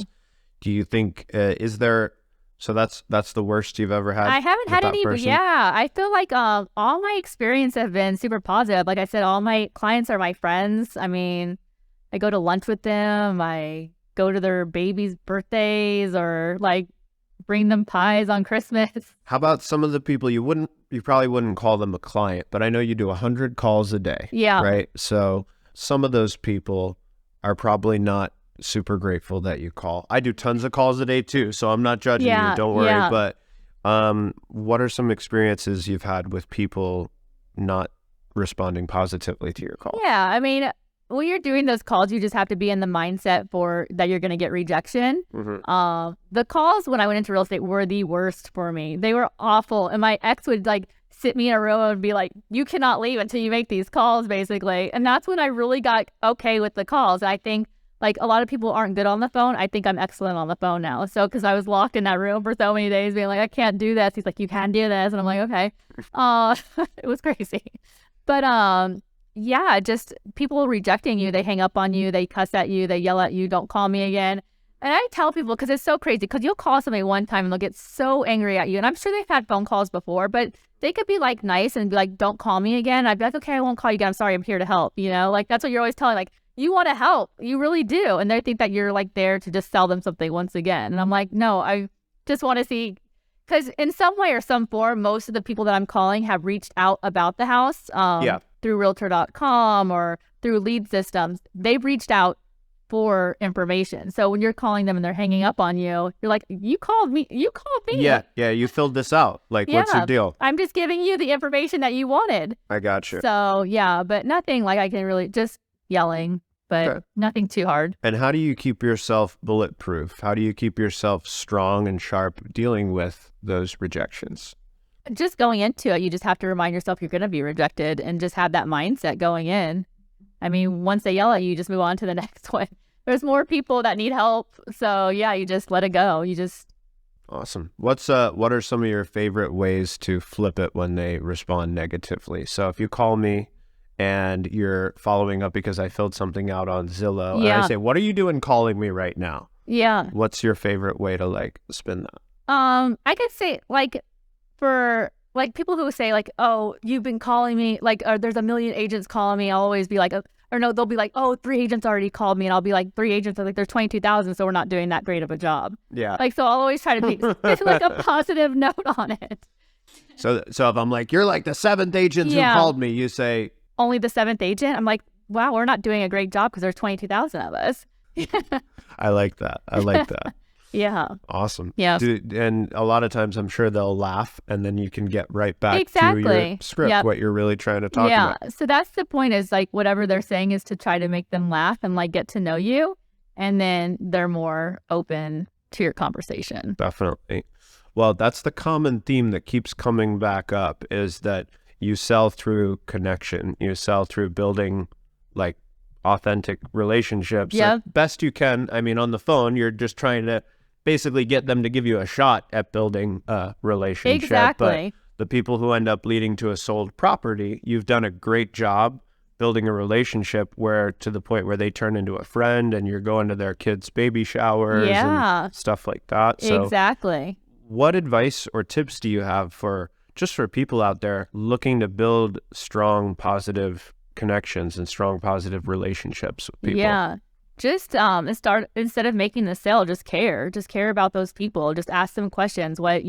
Do you think, is there, so that's the worst you've ever had? I haven't had any, but yeah, I feel like all my experiences have been super positive. Like I said, all my clients are my friends. I mean, I go to lunch with them. I go to their babies' birthdays or like bring them pies on Christmas. How about some of the people you probably wouldn't call them a client, but I know you do 100 calls a day. Yeah. Right. So some of those people are probably not super grateful that you call. I do tons of calls a day too, so I'm not judging you. Don't worry. Yeah. But what are some experiences you've had with people not responding positively to your call? Yeah. I mean, when you're doing those calls, you just have to be in the mindset for that you're going to get rejection. Mm-hmm. The calls when I went into real estate were the worst for me. They were awful. And my ex would like sit me in a room and be like, you cannot leave until you make these calls, basically. And that's when I really got okay with the calls. I think like a lot of people aren't good on the phone. I think I'm excellent on the phone now. So because I was locked in that room for so many days being like, I can't do this. He's like, you can do this. And I'm like, okay. It was crazy. But yeah, just people rejecting you. They hang up on you. They cuss at you. They yell at you. Don't call me again. And I tell people, because it's so crazy, because you'll call somebody one time and they'll get so angry at you. And I'm sure they've had phone calls before, but they could be like nice and be like, don't call me again. I'd be like, okay, I won't call you again. I'm sorry. I'm here to help. Like that's what you're always telling. Like, you want to help. You really do. And they think that you're like there to just sell them something once again. And I'm like, no, I just want to see, because in some way or some form, most of the people that I'm calling have reached out about the house. Through realtor.com or through lead systems. They've reached out for information. So when you're calling them and they're hanging up on you, you're like, you called me. Yeah, you filled this out. Like, what's your deal? I'm just giving you the information that you wanted. I got you. So yeah, but nothing like I can really just yelling, but nothing too hard. And how do you keep yourself bulletproof? How do you keep yourself strong and sharp dealing with those rejections? Just going into it, you just have to remind yourself you're going to be rejected and just have that mindset going in. I mean, once they yell at you, just move on to the next one. There's more people that need help. So yeah, you just let it go. Awesome. What are some of your favorite ways to flip it when they respond negatively? So if you call me and you're following up because I filled something out on Zillow and I say, what are you doing calling me right now? Yeah. What's your favorite way to like spin that? I could say like, for like people who say like, oh, you've been calling me, like, there's a million agents calling me. I'll always be like, or no, they'll be like, oh, 3 agents already called me. And I'll be like, 3 agents are like, there's 22,000. So we're not doing that great of a job. Yeah. Like, so I'll always try to be like a positive note on it. So if I'm like, you're like the seventh agent who called me, you say, only the seventh agent. I'm like, wow, we're not doing a great job because there's 22,000 of us. I like that. I like that. Yeah. Awesome. Yeah. And a lot of times I'm sure they'll laugh and then you can get right back Exactly. to your script, what you're really trying to talk about. So that's the point, is like whatever they're saying is to try to make them laugh and like get to know you. And then they're more open to your conversation. Definitely. Well, that's the common theme that keeps coming back up, is that you sell through connection. You sell through building like authentic relationships. Yep. Best you can. I mean, on the phone, you're just trying to basically get them to give you a shot at building a relationship. Exactly. But the people who end up leading to a sold property, you've done a great job building a relationship where, to the point where they turn into a friend and you're going to their kids' baby showers and stuff like that. So exactly. What advice or tips do you have for people out there looking to build strong, positive connections and strong, positive relationships with people? Yeah. Just instead of making the sale, just care about those people. Just ask them questions, what,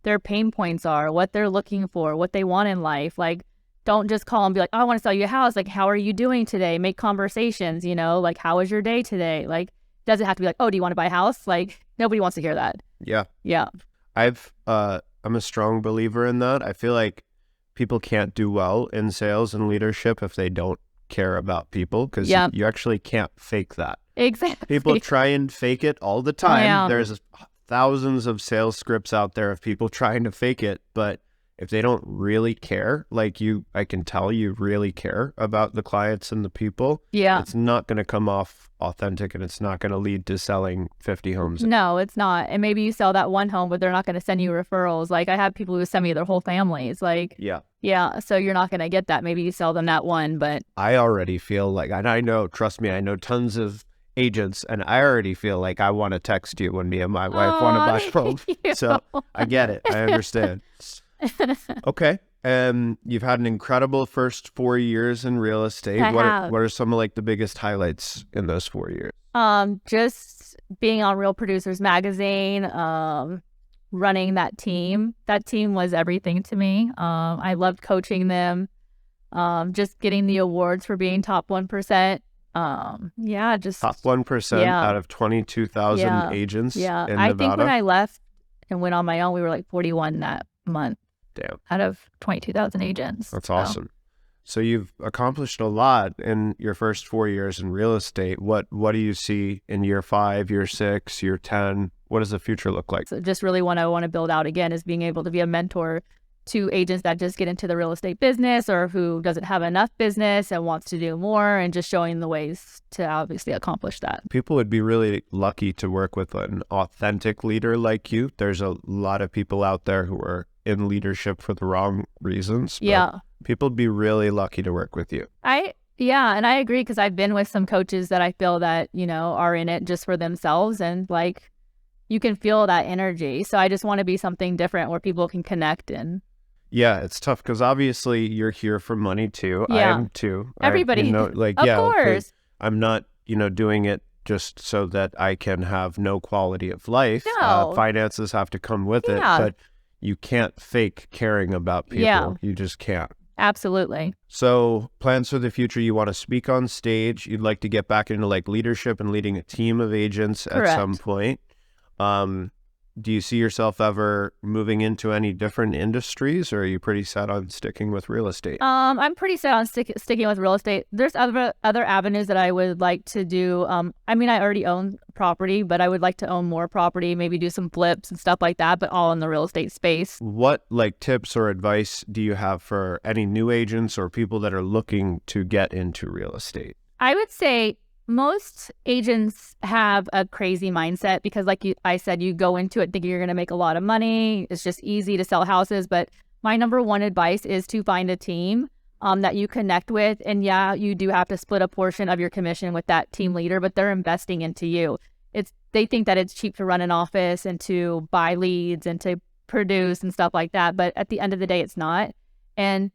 their pain points are, what they're looking for, what they want in life. Like, don't just call and be like, oh, I want to sell you a house. Like, how are you doing today? Make conversations, like, how was your day today? Like, doesn't have to be like, oh, do you want to buy a house? Like, nobody wants to hear that. Yeah. Yeah. I'm a strong believer in that. I feel like people can't do well in sales and leadership if they don't care about people, because you actually can't fake that. Exactly. People try and fake it all the time. Yeah. There's thousands of sales scripts out there of people trying to fake it, but if they don't really care, like you, I can tell you really care about the clients and the people. Yeah. It's not going to come off authentic, and it's not going to lead to selling 50 homes. No, it's not. And maybe you sell that one home, but they're not going to send you referrals. Like, I have people who send me their whole families. Like, yeah. So you're not going to get that. Maybe you sell them that one, but I already feel like, and I know, trust me, I know tons of agents, and I already feel like I want to text you when me and my wife want to buy home. So I get it. I understand. Okay. You've had an incredible first 4 years in real estate. What are some of like the biggest highlights in those 4 years? Just being on Real Producers Magazine, running that team. That team was everything to me. I loved coaching them. Just getting the awards for being top 1%. Just top 1% out of 22,000 agents. Yeah. In I Nevada. think when I left and went on my own, we were like 41 that month. Damn. Out of 22,000 agents. That's awesome. So you've accomplished a lot in your first 4 years in real estate. What do you see in year 5, year 6, year 10? What does the future look like? So just really what I want to build out again is being able to be a mentor to agents that just get into the real estate business, or who doesn't have enough business and wants to do more, and just showing the ways to obviously accomplish that. People would be really lucky to work with an authentic leader like you. There's a lot of people out there who are in leadership for the wrong reasons. Yeah. People would be really lucky to work with you. And I agree, because I've been with some coaches that I feel that, are in it just for themselves, and like, you can feel that energy. So I just want to be something different where people can connect. And yeah, it's tough because obviously you're here for money too. Yeah. I am too. Everybody. Of course. I'm not, doing it just so that I can have no quality of life. No. Finances have to come with it, but you can't fake caring about people. Yeah. You just can't. Absolutely. So plans for the future, you want to speak on stage. You'd like to get back into like leadership and leading a team of agents Correct. At some point. Do you see yourself ever moving into any different industries, or are you pretty set on sticking with real estate? I'm pretty set on sticking with real estate. There's other avenues that I would like to do. I already own property, but I would like to own more property, maybe do some flips and stuff like that, but all in the real estate space. What like tips or advice do you have for any new agents or people that are looking to get into real estate? I would say most agents have a crazy mindset, because I said, you go into it thinking you're going to make a lot of money. It's just easy to sell houses. But my number one advice is to find a team that you connect with. And yeah, you do have to split a portion of your commission with that team leader, but they're investing into you. They think that it's cheap to run an office and to buy leads and to produce and stuff like that. But at the end of the day, it's not. And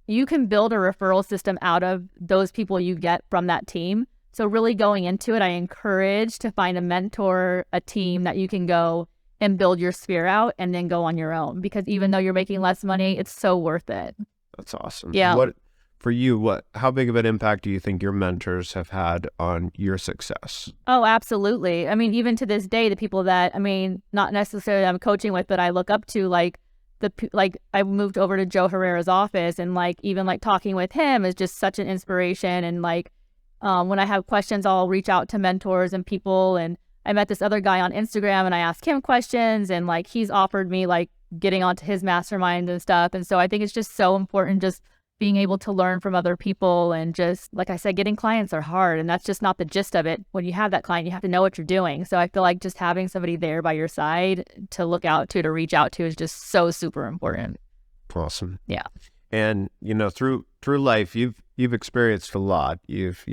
you can build a referral system out of those people you get from that team. So really going into it, I encourage to find a mentor, a team that you can go and build your sphere out and then go on your own, because even though you're making less money, it's so worth it. That's awesome. Yeah. For you, how big of an impact do you think your mentors have had on your success? Oh, absolutely. I mean, even to this day, the people that, I mean, not necessarily I'm coaching with, but I look up to, like I moved over to Joe Herrera's office, and like even like talking with him is just such an inspiration. And like when I have questions, I'll reach out to mentors and people. And I met this other guy on Instagram and I asked him questions, and like he's offered me like getting onto his mastermind and stuff. And so I think it's just so important just being able to learn from other people. And just like I said, getting clients are hard, and that's just not the gist of it. When you have that client, you have to know what you're doing. So I feel like just having somebody there by your side to look out to reach out to is just so super important. Awesome. Yeah. And through life, you've experienced a lot. You've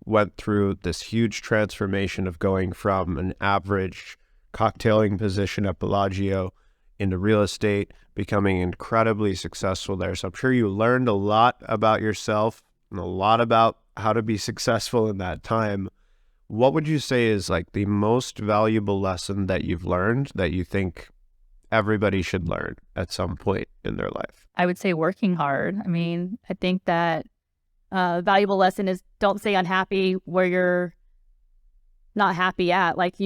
went through this huge transformation of going from an average cocktailing position at Bellagio into real estate, becoming incredibly successful there. So I'm sure you learned a lot about yourself and a lot about how to be successful in that time. What would you say is like the most valuable lesson that you've learned that you think everybody should learn at some point in their life? I would say working hard. I mean, I think that valuable lesson is don't stay unhappy where you're not happy at. Like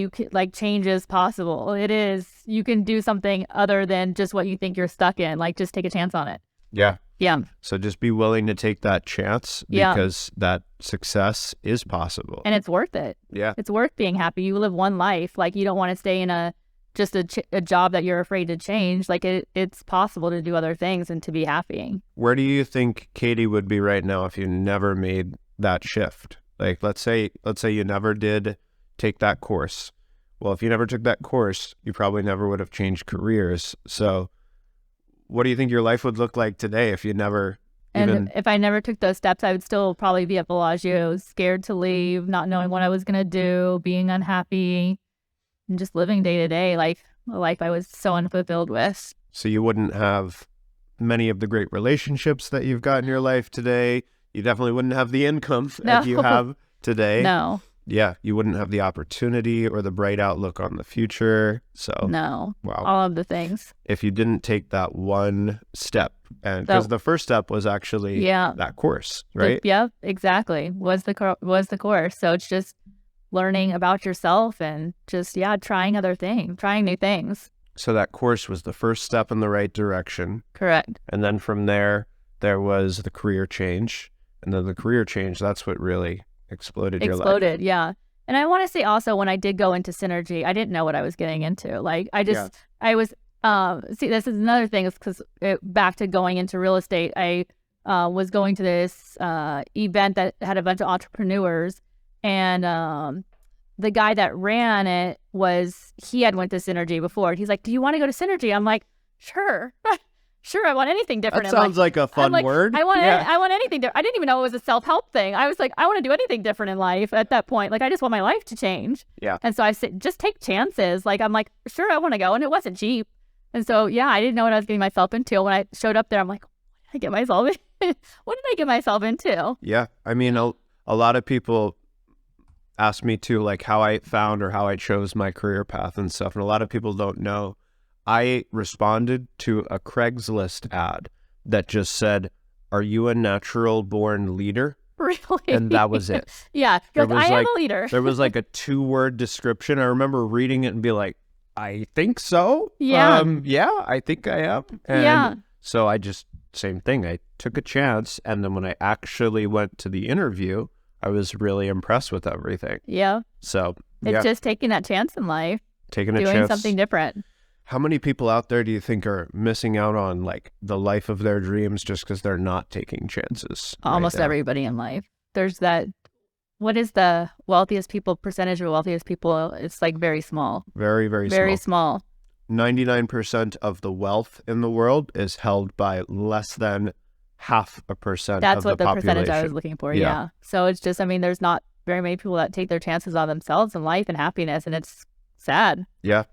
change is possible. It is. You can do something other than just what you think you're stuck in. Like just take a chance on it. Yeah. Yeah. So just be willing to take that chance, because that success is possible. And it's worth it. Yeah. It's worth being happy. You live one life. Like you don't want to stay in a job that you're afraid to change. Like it's possible to do other things and to be happy. Where do you think Katie would be right now if you never made that shift? Like let's say you never did take that course. Well, if you never took that course, you probably never would have changed careers. So what do you think your life would look like today if you never if I never took those steps, I would still probably be at Bellagio, scared to leave, not knowing what I was going to do, being unhappy, and just living day to day, like a life I was so unfulfilled with. So you wouldn't have many of the great relationships that you've got in your life today. You definitely wouldn't have the income that you have today. No. Yeah, you wouldn't have the opportunity or the bright outlook on the future. So no, wow, all of the things. If you didn't take that one step, and because the first step was actually that course, right? Yep, exactly. Was the course. So it's just learning about yourself and just trying other things, trying new things. So that course was the first step in the right direction. Correct. And then from there was the career change, and then the career change. That's what really exploded your life. Exploded, yeah. And I want to say also, when I did go into Synergy, I didn't know what I was getting into. Like I was, see, this is another thing, is because back to going into real estate, I was going to this event that had a bunch of entrepreneurs, and the guy that ran it he had went to Synergy before. He's like, do you want to go to Synergy? I'm like, sure. Sure, I want anything different. That sounds like a fun word. I want anything different. I didn't even know it was a self-help thing. I was like, I want to do anything different in life at that point. Like, I just want my life to change. Yeah. And so I said, just take chances. Like, I'm like, sure, I want to go. And it wasn't cheap. And so, I didn't know what I was getting myself into. When I showed up there, I'm like, what did I get myself into? Yeah. I mean, a lot of people ask me too, like how I found or how I chose my career path and stuff. And a lot of people don't know. I responded to a Craigslist ad that just said, "Are you a natural born leader?" Really? And that was it. Yeah. I am a leader. There was like a 2-word description. I remember reading it and be like, I think so. Yeah. I think I am. And so I just, same thing. I took a chance. And then when I actually went to the interview, I was really impressed with everything. Yeah. So it's just taking that chance in life. Doing something different. How many people out there do you think are missing out on like the life of their dreams just because they're not taking chances? Almost everybody in life. There's that. What is the percentage of wealthiest people? It's like very small. Very, very small. Very small. 99% of the wealth in the world is held by less than 0.5% That's of what the population. Percentage I was looking for. Yeah. So it's just, there's not very many people that take their chances on themselves and life and happiness, and it's sad. Yeah.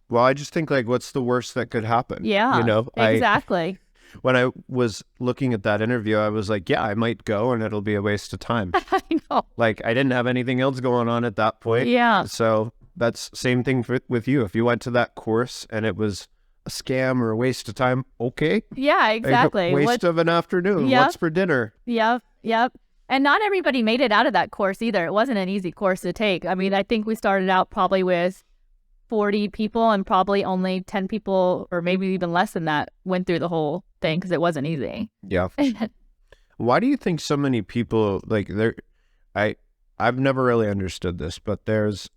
Well, I just think like, what's the worst that could happen? Yeah, exactly. When I was looking at that interview, I was like, I might go and it'll be a waste of time. I know. Like I didn't have anything else going on at that point. Yeah. So that's same thing with you. If you went to that course and it was a scam or a waste of time, okay. Yeah, exactly. Waste of an afternoon. Yep. What's for dinner? Yep. And not everybody made it out of that course either. It wasn't an easy course to take. I mean, I think we started out probably with 40 people and probably only 10 people or maybe even less than that went through the whole thing because it wasn't easy. Yeah. Why do you think so many people I've never really understood this, but there's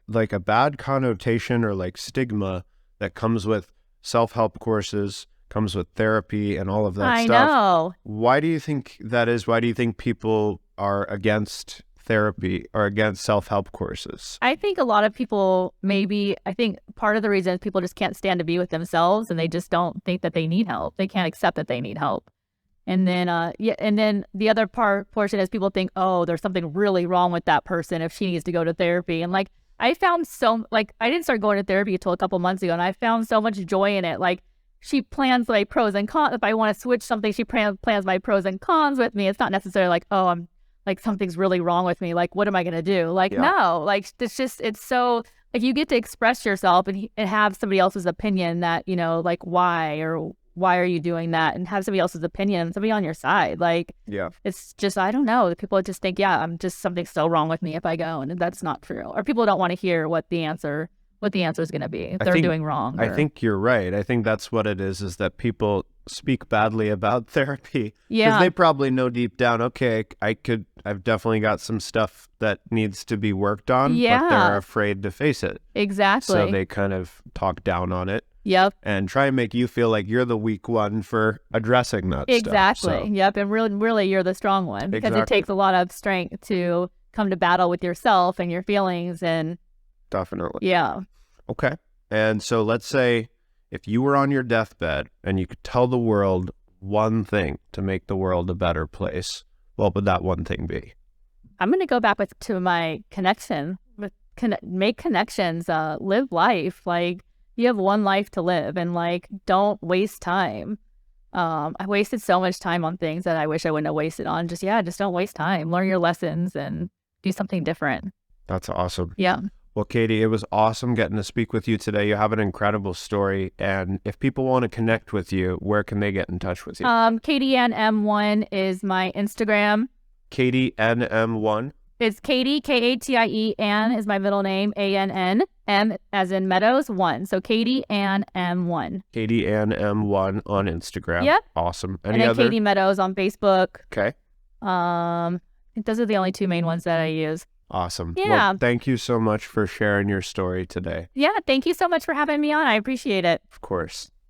like a bad connotation or like stigma that comes with self-help courses, comes with therapy and all of that I stuff. know. Why do you think that is? Why do you think people are against therapy or against self-help courses? I think a lot of people I think part of the reason is people just can't stand to be with themselves and they just don't think that they need help. They can't accept that they need help. And then, and then the other portion is people think, oh, there's something really wrong with that person if she needs to go to therapy. And like, I found I didn't start going to therapy until a couple months ago, and I found so much joy in it. Like, she plans my pros and cons. If I want to switch something, she plans my pros and cons with me. It's not necessarily like, oh, I'm like, something's really wrong with me. Like, what am I going to do? Like, no, like, it's so, like, you get to express yourself and have somebody else's opinion that, you know, like, why are you doing that? And have somebody else's opinion, somebody on your side. Like, it's just, I don't know. People just think, I'm just, something's so wrong with me if I go. And that's not true. Or people don't want to hear what the answer is going to be if they're doing wrong. I think you're right. I think that's what it is that people speak badly about therapy. Because they probably know deep down, okay, I've definitely got some stuff that needs to be worked on, but they're afraid to face it. Exactly. So they kind of talk down on it. Yep. And try and make you feel like you're the weak one for addressing that stuff. Exactly. So. Yep. And really you're the strong one because it takes a lot of strength to come to battle with yourself and your feelings and definitely. Yeah. Okay. And so let's say if you were on your deathbed and you could tell the world one thing to make the world a better place, what would that one thing be? I'm going to go back to my connection. Make connections, live life. Like, you have one life to live and like, don't waste time. I wasted so much time on things that I wish I wouldn't have wasted on. Just don't waste time. Learn your lessons and do something different. That's awesome. Yeah. Well, Katie, it was awesome getting to speak with you today. You have an incredible story. And if people want to connect with you, where can they get in touch with you? Katie Ann M1 is my Instagram. Katie NM1. It's Katie, Katie, Ann is my middle name, ANN, M as in Meadows, 1. So Katie Ann M1. Katie Ann M1 on Instagram. Yep. Awesome. And then Katie Meadows on Facebook. Okay. I think those are the only two main ones that I use. Awesome. Yeah. Well, thank you so much for sharing your story today. Yeah. Thank you so much for having me on. I appreciate it. Of course.